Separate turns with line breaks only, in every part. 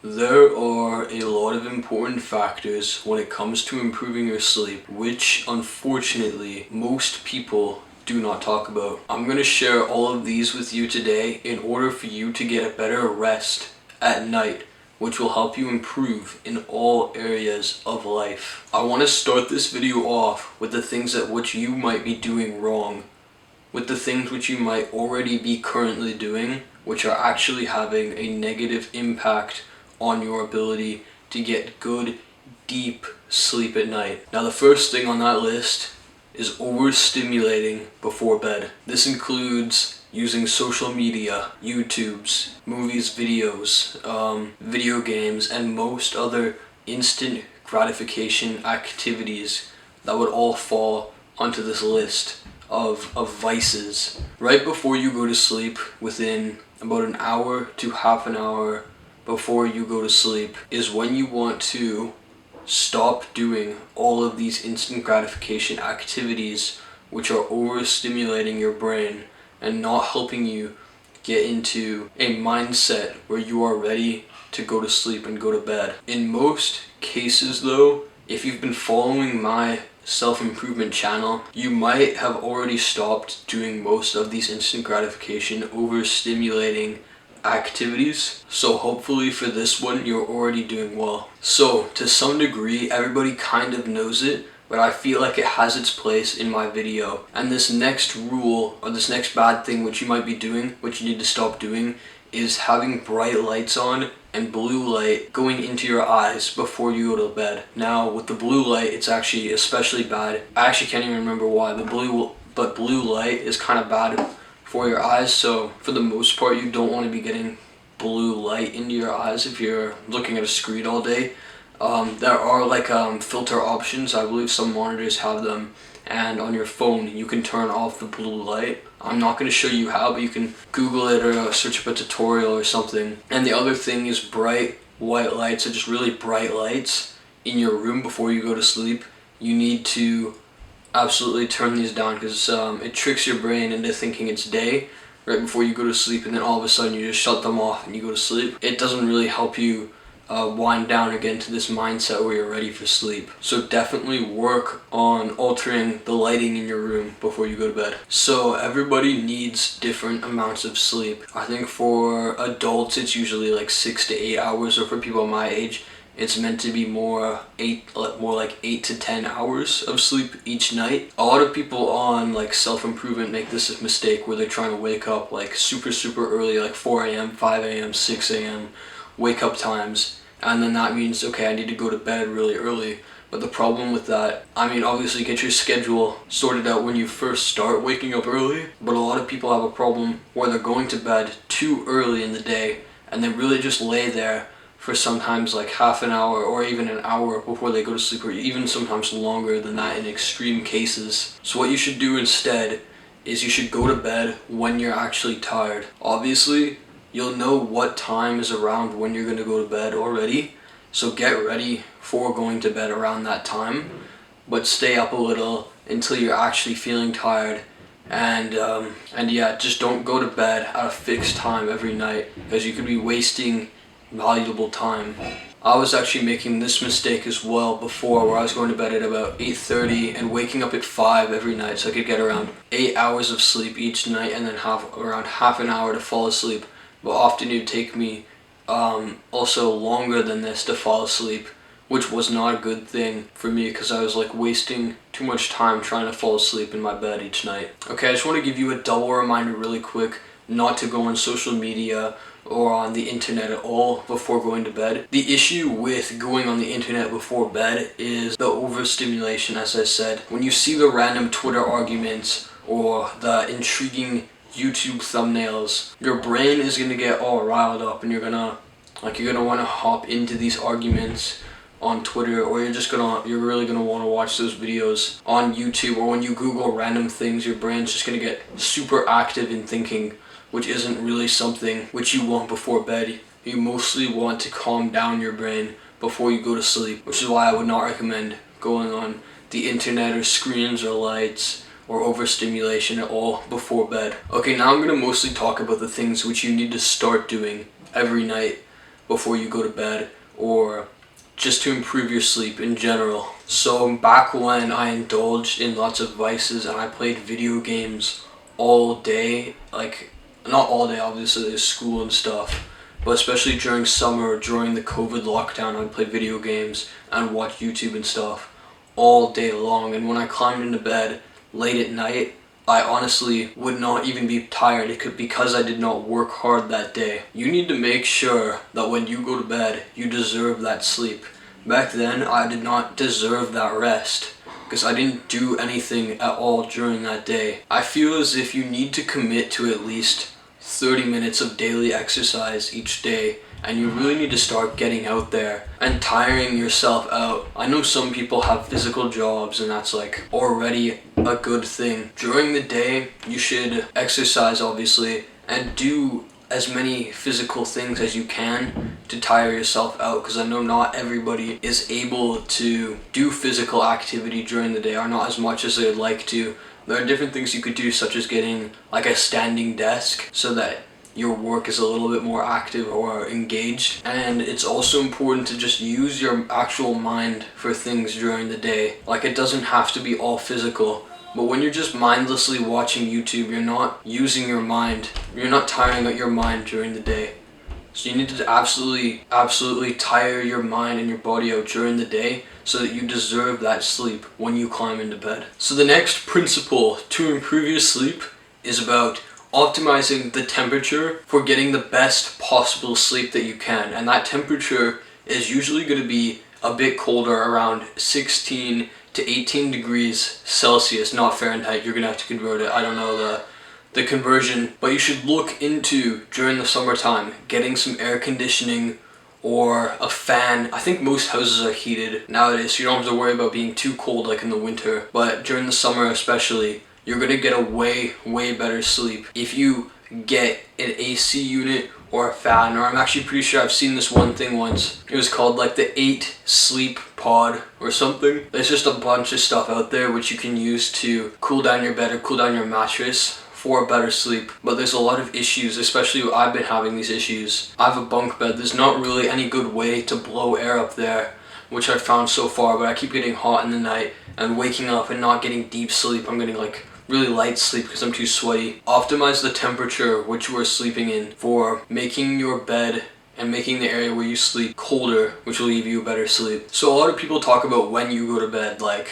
There are a lot of important factors when it comes to improving your sleep, which unfortunately most people do not talk about. I'm going to share all of these with you today in order for you to get a better rest at night, which will help you improve in all areas of life. I want to start this video off with the things that which you might be doing wrong, with the things which you might already be currently doing, which are actually having a negative impact on your ability to get good, deep sleep at night. Now, the first thing on that list is overstimulating before bed. This includes using social media, YouTubes, movies, videos, video games, and most other instant gratification activities that would all fall onto this list of vices. Right before you go to sleep, within about an hour to half an hour before you go to sleep, is when you want to stop doing all of these instant gratification activities which are overstimulating your brain and not helping you get into a mindset where you are ready to go to sleep and go to bed. In most cases though, if you've been following my self-improvement channel, you might have already stopped doing most of these instant gratification overstimulating activities. So hopefully for this one you're already doing well. So to some degree everybody kind of knows it, but I feel like it has its place in my video. And this next rule, or this next bad thing which you might be doing, which you need to stop doing, is having bright lights on and blue light going into your eyes before you go to bed. Now with the blue light, it's actually especially bad. I actually can't even remember why. But blue light is kind of bad for your eyes, so for the most part you don't want to be getting blue light into your eyes if you're looking at a screen all day. There are filter options. I believe some monitors have them, and on your phone you can turn off the blue light. I'm not going to show you how, but you can Google it or search up a tutorial or something. And the other thing is bright white lights, so just really bright lights in your room before you go to sleep. You need to absolutely turn these down because it tricks your brain into thinking it's day right before you go to sleep, and then all of a sudden you just shut them off and you go to sleep. It doesn't really help you wind down again to this mindset where you're ready for sleep. So definitely work on altering the lighting in your room before you go to bed. So everybody needs different amounts of sleep. I think for adults it's usually like 6 to 8 hours, or for people my age it's meant to be more like 8 to 10 hours of sleep each night. A lot of people on like self-improvement make this mistake where they're trying to wake up like super early, like 4 a.m., 5 a.m., 6 a.m. wake up times, and then that means, okay, I need to go to bed really early. But the problem with that, I mean, obviously get your schedule sorted out when you first start waking up early, but a lot of people have a problem where they're going to bed too early in the day and they really just lay there for sometimes like half an hour or even an hour before they go to sleep, or even sometimes longer than that in extreme cases. So what you should do instead is you should go to bed when you're actually tired. Obviously, you'll know what time is around when you're going to go to bed already, so get ready for going to bed around that time, but stay up a little until you're actually feeling tired. And yeah, just don't go to bed at a fixed time every night, because you could be wasting valuable time. I was actually making this mistake as well before, where I was going to bed at about 8:30 and waking up at 5 every night, so I could get around 8 hours of sleep each night and then have around half an hour to fall asleep. But often it would take me also longer than this to fall asleep, which was not a good thing for me because I was like wasting too much time trying to fall asleep in my bed each night. Okay, I just want to give you a double reminder really quick not to go on social media or on the internet at all before going to bed. The issue with going on the internet before bed is the overstimulation, as I said. When you see the random Twitter arguments or the intriguing YouTube thumbnails, your brain is gonna get all riled up, and you're gonna want to hop into these arguments on Twitter, or you're really gonna want to watch those videos on YouTube, or when you Google random things, your brain's just gonna get super active in thinking, which isn't really something which you want before bed. You mostly want to calm down your brain before you go to sleep, which is why I would not recommend going on the internet or screens or lights or overstimulation at all before bed. Okay, now I'm going to mostly talk about the things which you need to start doing every night before you go to bed, or just to improve your sleep in general. So back when I indulged in lots of vices and I played video games all day, like not all day obviously, there's school and stuff, but especially during summer, during the COVID lockdown, I'd play video games and watch YouTube and stuff all day long. And when I climbed into bed late at night, I honestly would not even be tired. It could because I did not work hard that day. You need to make sure that when you go to bed, you deserve that sleep. Back then, I did not deserve that rest because I didn't do anything at all during that day. I feel as if you need to commit to at least 30 minutes of daily exercise each day, and you really need to start getting out there and tiring yourself out. I know some people have physical jobs and that's like already a good thing. During the day, you should exercise obviously and do as many physical things as you can to tire yourself out, because I know not everybody is able to do physical activity during the day, or not as much as they'd like to. There are different things you could do, such as getting like a standing desk so that your work is a little bit more active or engaged. And it's also important to just use your actual mind for things during the day. Like, it doesn't have to be all physical, but when you're just mindlessly watching YouTube, you're not using your mind. You're not tiring out your mind during the day. So you need to absolutely tire your mind and your body out during the day so that you deserve that sleep when you climb into bed. So the next principle to improve your sleep is about optimizing the temperature for getting the best possible sleep that you can. And that temperature is usually going to be a bit colder, around 16 to 18 degrees Celsius, not Fahrenheit. You're going to have to convert it. I don't know the conversion, but you should look into, during the summertime, getting some air conditioning or a fan. I think most houses are heated nowadays, so you don't have to worry about being too cold like in the winter. But during the summer especially, you're gonna get a way better sleep if you get an AC unit or a fan. Or I'm actually pretty sure I've seen this one thing once. It was called like the 8 sleep pod or something. There's just a bunch of stuff out there which you can use to cool down your bed or cool down your mattress for a better sleep. But there's a lot of issues, especially I've been having these issues. I have a bunk bed. There's not really any good way to blow air up there, which I've found so far, but I keep getting hot in the night and waking up and not getting deep sleep. I'm getting like really light sleep because I'm too sweaty. Optimize the temperature which you are sleeping in for making your bed and making the area where you sleep colder, which will give you a better sleep. So a lot of people talk about when you go to bed, like,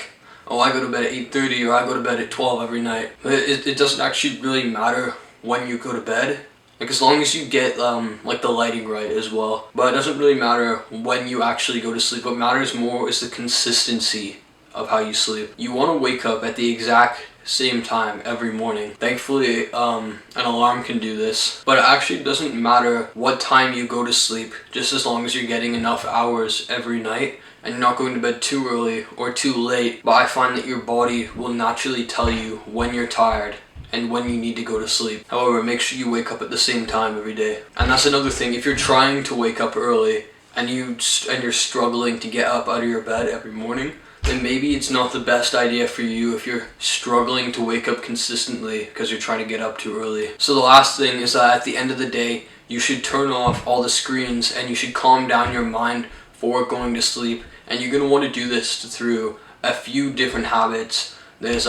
oh, I go to bed at 8:30 or I go to bed at 12 every night. But it doesn't actually really matter when you go to bed. Like, as long as you get like the lighting right as well. But it doesn't really matter when you actually go to sleep. What matters more is the consistency of how you sleep. You want to wake up at the exact same time every morning. Thankfully, an alarm can do this, but it actually doesn't matter what time you go to sleep, just as long as you're getting enough hours every night and you're not going to bed too early or too late. But I find that your body will naturally tell you when you're tired and when you need to go to sleep. However, make sure you wake up at the same time every day. And that's another thing. If you're trying to wake up early and you're struggling to get up out of your bed every morning, then maybe it's not the best idea for you if you're struggling to wake up consistently because you're trying to get up too early. So the last thing is that at the end of the day, you should turn off all the screens and you should calm down your mind for going to sleep. And you're going to want to do this through a few different habits. There's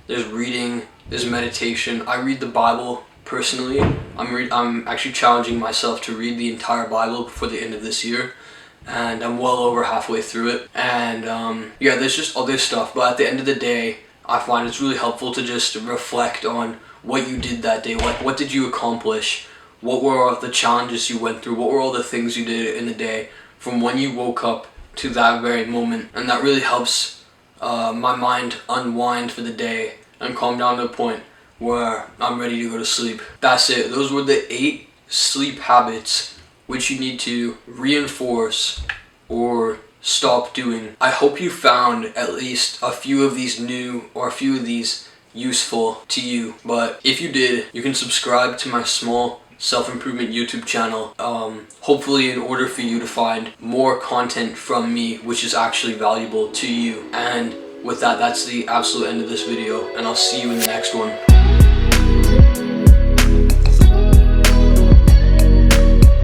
reading, there's meditation. I read the Bible personally. I'm actually challenging myself to read the entire Bible before the end of this year, and I'm well over halfway through it. And yeah, there's just other stuff, but at the end of the day, I find it's really helpful to just reflect on what you did that day. Like, what did you accomplish? What were all the challenges you went through? What were all the things you did in the day from when you woke up to that very moment? And that really helps my mind unwind for the day and calm down to a point where I'm ready to go to sleep. That's it. Those were the 8 sleep habits which you need to reinforce or stop doing. I hope you found at least a few of these new or a few of these useful to you. But if you did, you can subscribe to my small self-improvement YouTube channel, hopefully in order for you to find more content from me which is actually valuable to you. And with that, that's the absolute end of this video, and I'll see you in the next one.